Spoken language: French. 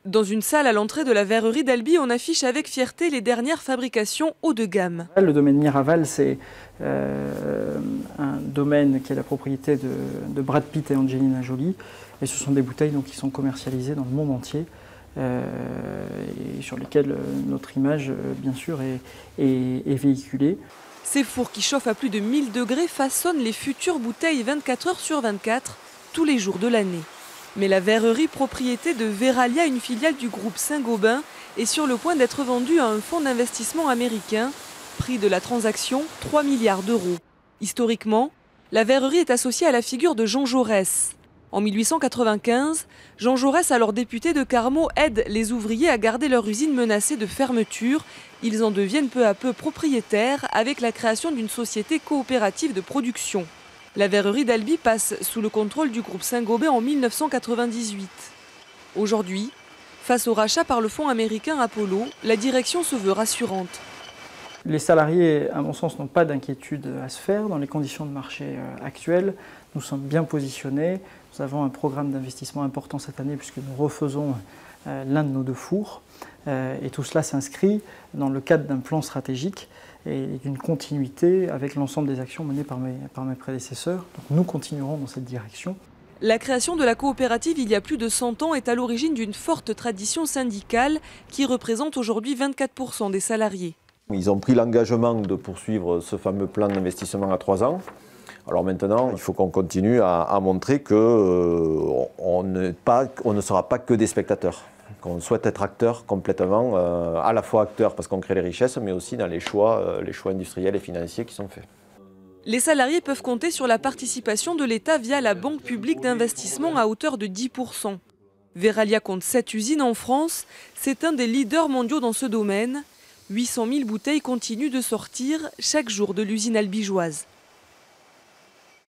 Dans une salle à l'entrée de la verrerie d'Albi, on affiche avec fierté les dernières fabrications haut de gamme. Le domaine Miraval, c'est un domaine qui est la propriété de Brad Pitt et Angelina Jolie. Et ce sont des bouteilles donc, qui sont commercialisées dans le monde entier et sur lesquelles notre image, bien sûr, est véhiculée. Ces fours qui chauffent à plus de 1000 degrés façonnent les futures bouteilles 24 heures sur 24, tous les jours de l'année. Mais la verrerie, propriété de Verallia, une filiale du groupe Saint-Gobain, est sur le point d'être vendue à un fonds d'investissement américain. Prix de la transaction, 3 milliards d'euros. Historiquement, la verrerie est associée à la figure de Jean Jaurès. En 1895, Jean Jaurès, alors député de Carmaux, aide les ouvriers à garder leur usine menacée de fermeture. Ils en deviennent peu à peu propriétaires avec la création d'une société coopérative de production. La verrerie d'Albi passe sous le contrôle du groupe Saint-Gobain en 1998. Aujourd'hui, face au rachat par le fonds américain Apollo, la direction se veut rassurante. Les salariés, à mon sens, n'ont pas d'inquiétude à se faire. Dans les conditions de marché actuelles, nous sommes bien positionnés. Nous avons un programme d'investissement important cette année puisque nous refaisons l'un de nos 2 fours. Et tout cela s'inscrit dans le cadre d'un plan stratégique et d'une continuité avec l'ensemble des actions menées par mes prédécesseurs. Donc nous continuerons dans cette direction. La création de la coopérative il y a plus de 100 ans est à l'origine d'une forte tradition syndicale qui représente aujourd'hui 24% des salariés. Ils ont pris l'engagement de poursuivre ce fameux plan d'investissement à 3 ans. Alors maintenant, il faut qu'on continue à montrer qu'on ne sera pas que des spectateurs, qu'on souhaite être acteur complètement, à la fois acteur parce qu'on crée les richesses, mais aussi dans les choix industriels et financiers qui sont faits. Les salariés peuvent compter sur la participation de l'État via la Banque publique d'investissement à hauteur de 10%. Verallia compte 7 usines en France, c'est un des leaders mondiaux dans ce domaine. 800 000 bouteilles continuent de sortir chaque jour de l'usine albigeoise.